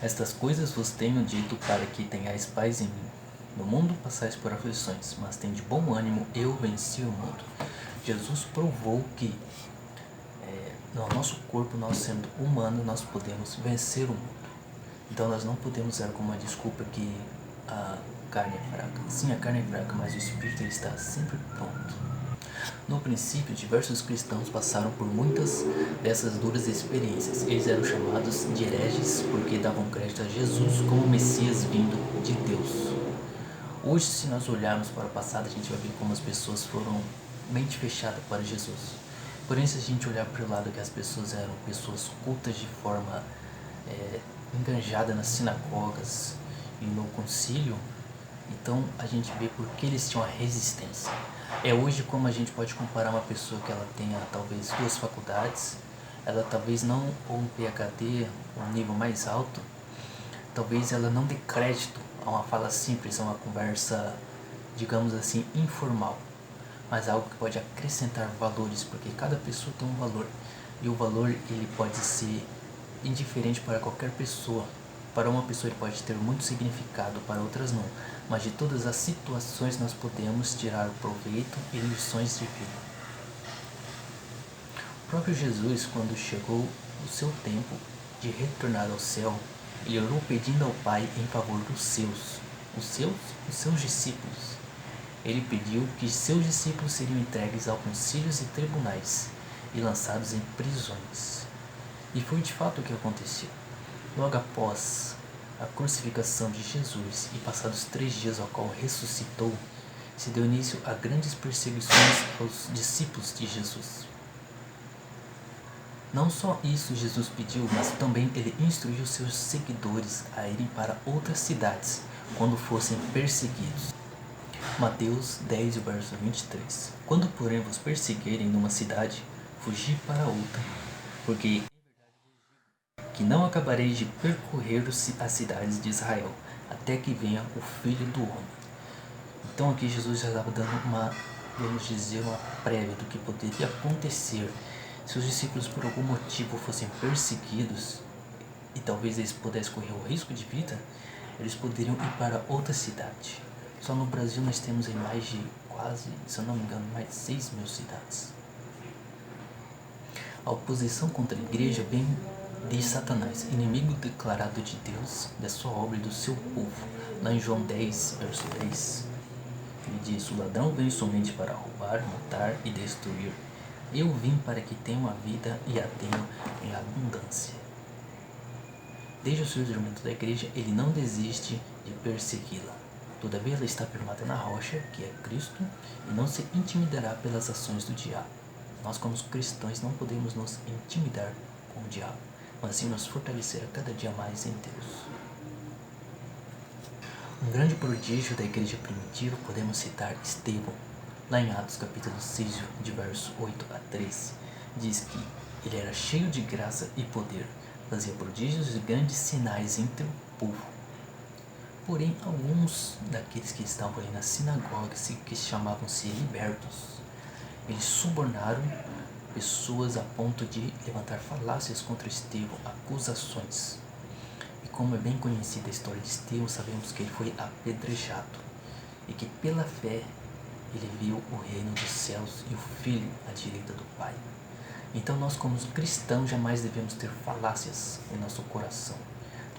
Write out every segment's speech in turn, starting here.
Estas coisas vos tenho dito para que tenhais paz em mim. No mundo passais por aflições, mas tende bom ânimo, eu venci o mundo. Jesus provou que no nosso corpo, nós sendo humano, nós podemos vencer o mundo. Então nós não podemos usar como uma desculpa que a carne é fraca. Sim, a carne é fraca, mas o espírito ele está sempre pronto. No princípio, diversos cristãos passaram por muitas dessas duras experiências. Eles eram chamados de hereges porque davam crédito a Jesus como Messias vindo de Deus. Hoje, se nós olharmos para o passado, a gente vai ver como as pessoas foram mente fechada para Jesus. Porém, se a gente olhar para o lado que as pessoas eram pessoas cultas de forma enganjada nas sinagogas e no concílio, então a gente vê por que eles tinham a resistência. Hoje como a gente pode comparar uma pessoa que ela tenha talvez 2 faculdades, ela talvez não, ou um PhD, um nível mais alto, talvez ela não dê crédito a uma fala simples, a uma conversa, digamos assim, informal, mas algo que pode acrescentar valores, porque cada pessoa tem um valor, e o valor ele pode ser indiferente para qualquer pessoa. Para uma pessoa ele pode ter muito significado, para outras não, mas de todas as situações nós podemos tirar proveito e lições de vida. O próprio Jesus, quando chegou o seu tempo de retornar ao céu, ele orou pedindo ao Pai em favor dos seus discípulos. Ele pediu que seus discípulos seriam entregues a concílios e tribunais e lançados em prisões. E foi de fato o que aconteceu. Logo após a crucificação de Jesus e passados 3 dias ao qual ressuscitou, se deu início a grandes perseguições aos discípulos de Jesus. Não só isso Jesus pediu, mas também ele instruiu seus seguidores a irem para outras cidades quando fossem perseguidos. Mateus 10, verso 23. Quando porém vos perseguirem numa cidade, fugi para outra, porque que não acabareis de percorrer as cidades de Israel, até que venha o Filho do Homem. Então aqui Jesus já estava dando uma prévia do que poderia acontecer se os discípulos por algum motivo fossem perseguidos, e talvez eles pudessem correr o risco de vida, eles poderiam ir para outra cidade. Só no Brasil nós temos em mais de quase, se eu não me engano, mais de 6.000 cidades. A oposição contra a igreja vem de Satanás, inimigo declarado de Deus, da sua obra e do seu povo. Lá em João 10, verso 10, ele diz: o ladrão vem somente para roubar, matar e destruir. Eu vim para que tenham a vida e a tenham em abundância. Desde o surgimento da igreja, ele não desiste de persegui-la. Todavia ela está firmada na rocha, que é Cristo, e não se intimidará pelas ações do diabo. Nós como cristãos não podemos nos intimidar com o diabo, mas assim nos fortalecer a cada dia mais em Deus. Um grande prodígio da igreja primitiva podemos citar Estevão. Lá em Atos capítulo 6, de verso 8 a 13, diz que ele era cheio de graça e poder, fazia prodígios e grandes sinais entre o povo. Porém, alguns daqueles que estavam ali na sinagoga, que chamavam-se libertos, eles subornaram pessoas a ponto de levantar falácias contra Estevão, acusações. E como é bem conhecida a história de Estevão, sabemos que ele foi apedrejado e que pela fé ele viu o reino dos céus e o Filho à direita do Pai. Então nós como cristãos jamais devemos ter falácias em nosso coração.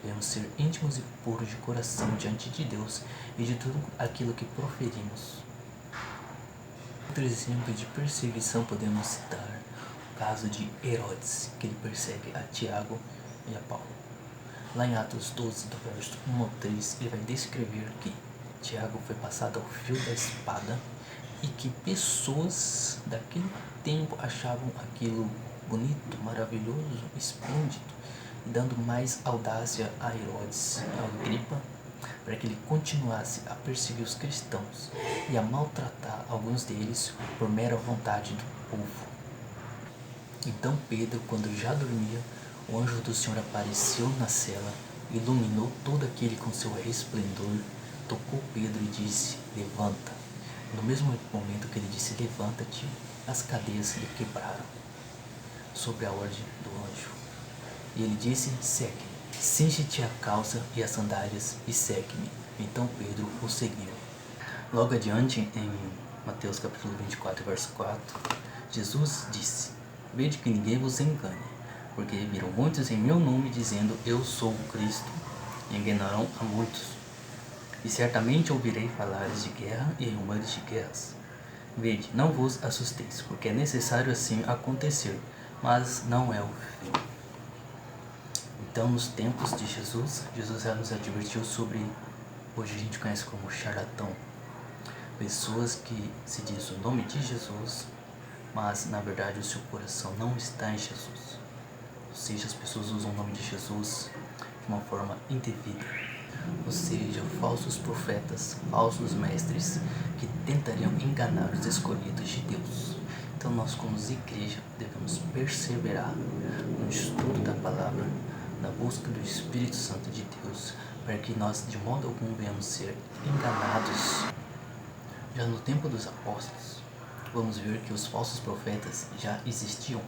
Devemos ser íntimos e puros de coração diante de Deus e de tudo aquilo que proferimos. Outro exemplo de perseguição podemos citar o caso de Herodes, que ele persegue a Tiago e a Paulo. Lá em Atos 12, do verso 1 ao 3, ele vai descrever que Tiago foi passado ao fio da espada e que pessoas daquele tempo achavam aquilo bonito, maravilhoso, esplêndido, dando mais audácia a Herodes, a Agripa, para que ele continuasse a perseguir os cristãos e a maltratar alguns deles por mera vontade do povo. Então Pedro, quando já dormia, o anjo do Senhor apareceu na cela, iluminou todo aquele com seu resplendor, tocou Pedro e disse: levanta. No mesmo momento que ele disse levanta-te, as cadeias lhe quebraram, sob a ordem do anjo. E ele disse: segue. cinge-te a calça e as sandálias e segue-me. Então Pedro o seguiu. Logo adiante, em Mateus capítulo 24, verso 4, Jesus disse: Vede que ninguém vos engane, porque viram muitos em meu nome dizendo, eu sou o Cristo, e enganarão a muitos. E certamente ouvirei falares de guerra e rumores de guerras. Vede, não vos assusteis, porque é necessário assim acontecer, mas não é o fim. Então, nos tempos de Jesus já nos advertiu sobre, hoje a gente conhece como charlatão, pessoas que se diz o nome de Jesus, mas na verdade o seu coração não está em Jesus. Ou seja, as pessoas usam o nome de Jesus de uma forma indevida. Ou seja, falsos profetas, falsos mestres que tentariam enganar os escolhidos de Deus. Então nós, como igreja, devemos perseverar no estudo da palavra, na busca do Espírito Santo de Deus, para que nós de modo algum venhamos ser enganados. Já no tempo dos apóstolos, vamos ver que os falsos profetas já existiam.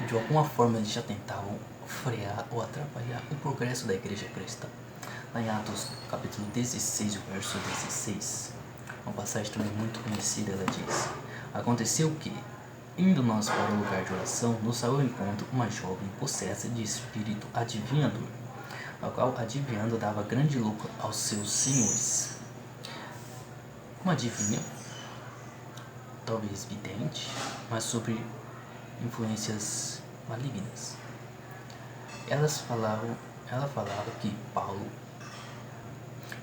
De alguma forma eles já tentavam frear ou atrapalhar o progresso da igreja cristã. Lá em Atos capítulo 16, verso 16, uma passagem também muito conhecida, ela diz: Aconteceu que, indo nós para o lugar de oração, nos saiu ao encontro uma jovem possessa de espírito adivinhador, a qual adivinhando dava grande lucro aos seus senhores. Uma adivinha, talvez vidente, mas sobre influências malignas. Ela falava que Paulo,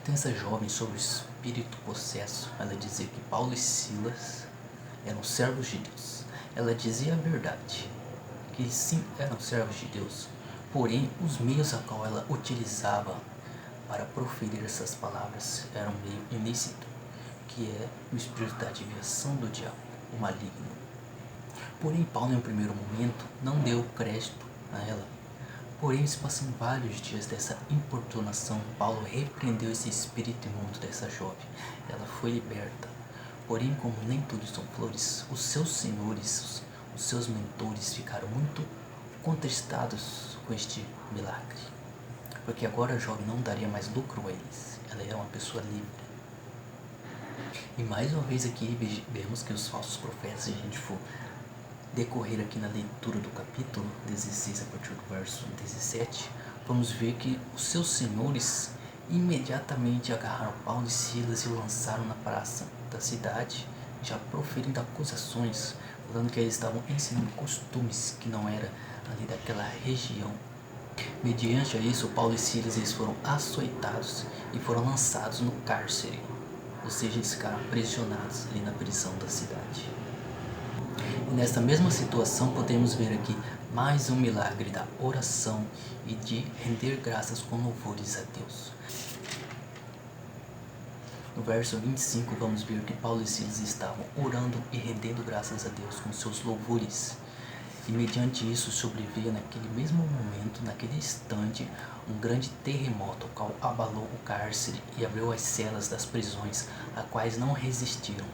então essa jovem sobre o espírito possesso, ela dizia que Paulo e Silas eram servos de Deus. Ela dizia a verdade, que sim, eram servos de Deus, porém os meios a qual ela utilizava para proferir essas palavras eram meio ilícito, que é o espírito da adivinhação do diabo, o maligno. Porém, Paulo, em um primeiro momento, não deu crédito a ela. Porém, se passam vários dias dessa importunação, Paulo repreendeu esse espírito imundo dessa jovem. Ela foi liberta. Porém, como nem tudo são flores, os seus senhores, os seus mentores ficaram muito contristados com este milagre. Porque agora a jovem não daria mais lucro a eles. Ela era uma pessoa livre. E mais uma vez aqui vemos que os falsos profetas, se a gente for decorrer aqui na leitura do capítulo 16 a partir do verso 17, vamos ver que os seus senhores imediatamente agarraram Paulo e Silas e o lançaram na praça da cidade, já proferindo acusações, falando que eles estavam ensinando costumes que não era ali daquela região. Mediante a isso, Paulo e Silas eles foram açoitados e foram lançados no cárcere. Ou seja, eles ficaram aprisionados ali na prisão da cidade. E nesta mesma situação podemos ver aqui mais um milagre da oração e de render graças com louvores a Deus. No verso 25 vamos ver que Paulo e Silas estavam orando e rendendo graças a Deus com seus louvores. E mediante isso sobreveio naquele mesmo momento, naquele instante, um grande terremoto, o qual abalou o cárcere e abriu as celas das prisões, a quais não resistiram.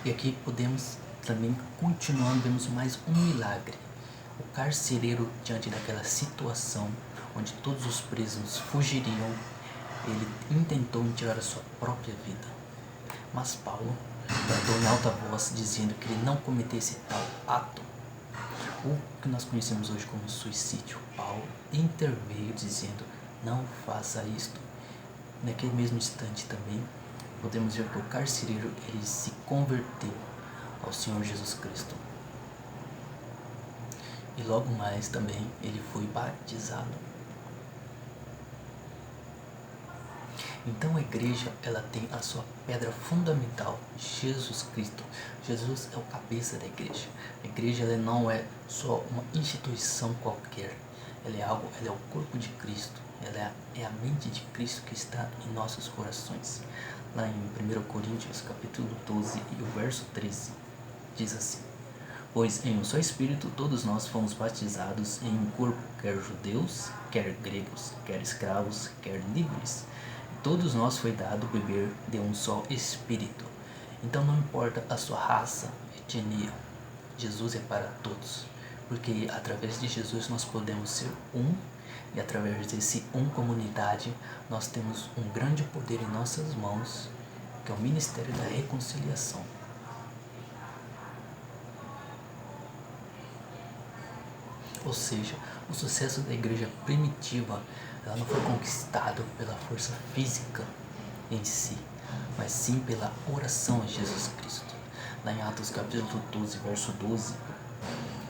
E aqui podemos também, continuando, vemos mais um milagre. O carcereiro, diante daquela situação, onde todos os presos fugiriam, ele intentou tirar a sua própria vida. Mas Paulo bradou em alta voz, dizendo que ele não cometesse tal ato, o que nós conhecemos hoje como suicídio. Paulo interveio dizendo, não faça isto. Naquele mesmo instante também, podemos ver que o carcereiro ele se converteu ao Senhor Jesus Cristo. E logo mais também ele foi batizado. Então a igreja ela tem a sua pedra fundamental, Jesus Cristo. Jesus é o cabeça da igreja. A igreja ela não é só uma instituição qualquer. Ela é o corpo de Cristo. Ela é a mente de Cristo que está em nossos corações. Lá em 1 Coríntios capítulo 12 e o verso 13 diz assim: Pois em um só Espírito todos nós fomos batizados em um corpo, quer judeus, quer gregos, quer escravos, quer livres. E todos nós foi dado beber de um só Espírito. Então não importa a sua raça, etnia, Jesus é para todos. porque através de Jesus nós podemos ser um, e através desse comunidade, nós temos um grande poder em nossas mãos, que é o ministério da reconciliação. Ou seja, o sucesso da igreja primitiva, ela não foi conquistado pela força física em si, mas sim pela oração a Jesus Cristo. Lá em Atos capítulo 12, verso 12,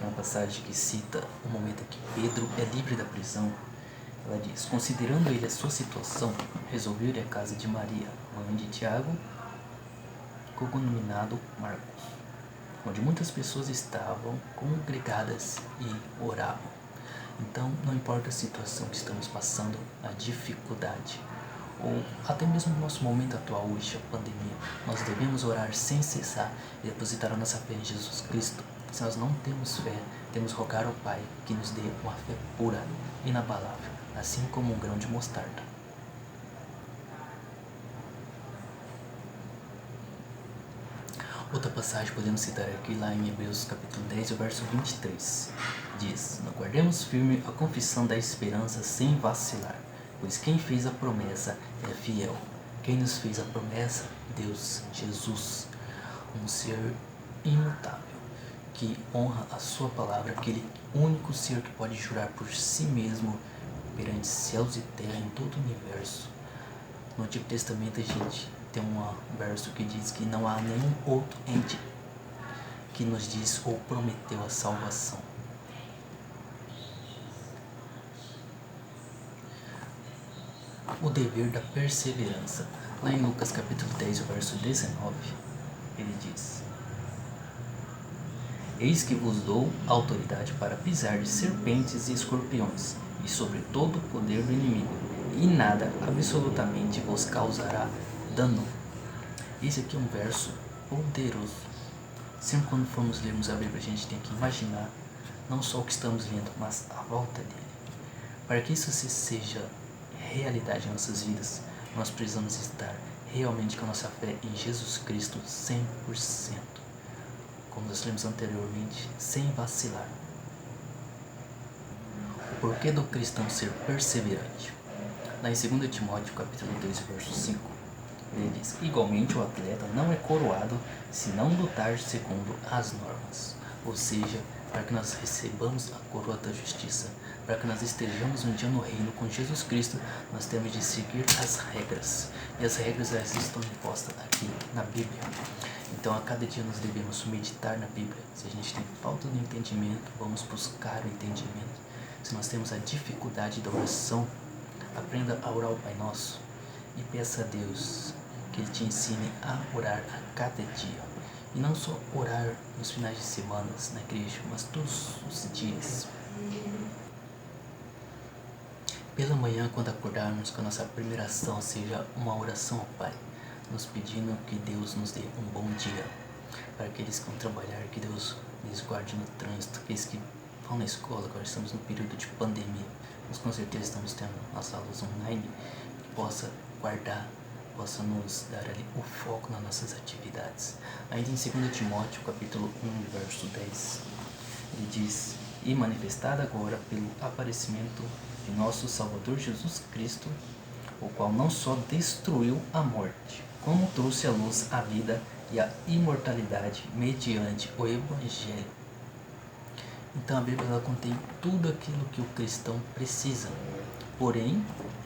é uma passagem que cita o momento em que Pedro é livre da prisão. Ela diz: considerando ele a sua situação, resolveu ir à casa de Maria, mãe de Tiago, cognominado Marcos, onde muitas pessoas estavam congregadas e oravam. Então, não importa a situação que estamos passando, a dificuldade, ou até mesmo no nosso momento atual hoje, a pandemia, nós devemos orar sem cessar e depositar a nossa fé em Jesus Cristo. Se nós não temos fé, temos que rogar ao Pai que nos dê uma fé pura, inabalável, assim como um grão de mostarda. Outra passagem podemos citar aqui lá em Hebreus capítulo 10, o verso 23. Diz: não guardemos firme a confissão da esperança sem vacilar, pois quem fez a promessa é fiel. Quem nos fez a promessa? Deus, Jesus, um ser imutável, que honra a sua palavra, aquele único ser que pode jurar por si mesmo perante céus e terra em todo o universo. No Antigo Testamento a gente tem um verso que diz que não há nenhum outro ente que nos diz ou prometeu a salvação. O dever da perseverança. Lá em Lucas capítulo 10, o verso 19, ele diz: eis que vos dou autoridade para pisar de serpentes e escorpiões, e sobre todo o poder do inimigo, e nada absolutamente vos causará dano. Esse aqui é um verso poderoso. Sempre quando formos lermos a Bíblia, a gente tem que imaginar não só o que estamos lendo, mas a volta dele. Para que isso seja realidade em nossas vidas, nós precisamos estar realmente com a nossa fé em Jesus Cristo 100%. Como nós lemos anteriormente, sem vacilar. O porquê do cristão ser perseverante? Lá em 2 Timóteo capítulo 2, verso 5, ele diz: igualmente o atleta não é coroado se não lutar segundo as normas. Ou seja, para que nós recebamos a coroa da justiça, para que nós estejamos um dia no reino com Jesus Cristo, nós temos de seguir as regras. E as regras elas estão impostas aqui na Bíblia. Então a cada dia nós devemos meditar na Bíblia. Se a gente tem falta de entendimento, vamos buscar o entendimento. Se nós temos a dificuldade da oração, aprenda a orar o Pai Nosso e peça a Deus que Ele te ensine a orar a cada dia. E não só orar nos finais de semana na igreja, mas todos os dias. Pela manhã, quando acordarmos, que a nossa primeira ação seja uma oração ao Pai, nos pedindo que Deus nos dê um bom dia. Para aqueles que vão trabalhar, que Deus nos guarde no trânsito. Aqueles que vão na escola, agora estamos no período de pandemia, mas com certeza estamos tendo nossas aulas online, que possa guardar, possa nos dar ali o foco nas nossas atividades. Ainda em 2 Timóteo, capítulo 1, verso 10, ele diz: e manifestada agora pelo aparecimento de nosso Salvador Jesus Cristo, o qual não só destruiu a morte, como trouxe à luz a vida e a imortalidade mediante o Evangelho. Então a Bíblia ela contém tudo aquilo que o cristão precisa, porém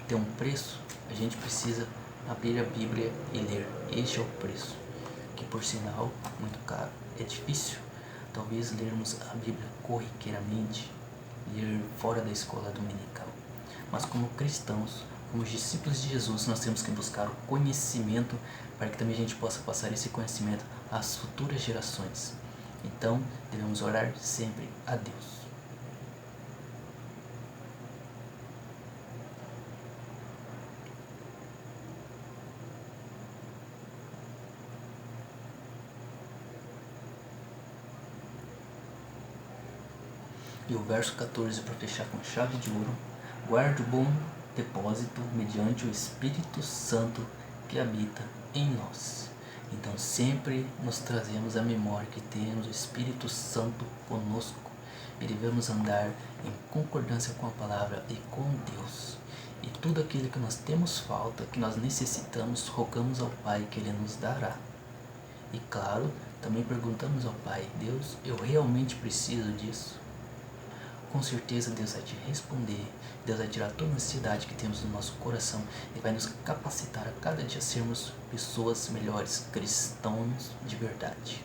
tem um preço. A gente precisa abrir a Bíblia e ler. Este é o preço, que por sinal muito caro. É difícil talvez lermos a Bíblia corriqueiramente, ler fora da escola dominical, mas como cristãos, como discípulos de Jesus, nós temos que buscar o conhecimento para que também a gente possa passar esse conhecimento às futuras gerações. Então, devemos orar sempre a Deus. E o verso 14, para fechar com chave de ouro: guarde o bom depósito mediante o Espírito Santo que habita em nós. Então sempre nos trazemos a memória que temos o Espírito Santo conosco e devemos andar em concordância com a palavra e com Deus. E tudo aquilo que nós temos falta, que nós necessitamos, rogamos ao Pai que Ele nos dará. E claro, também perguntamos ao Pai: Deus, eu realmente preciso disso? Com certeza Deus vai te responder, Deus vai tirar toda a ansiedade que temos no nosso coração e vai nos capacitar a cada dia sermos pessoas melhores, cristãos de verdade.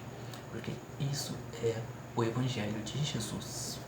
Porque isso é o Evangelho de Jesus.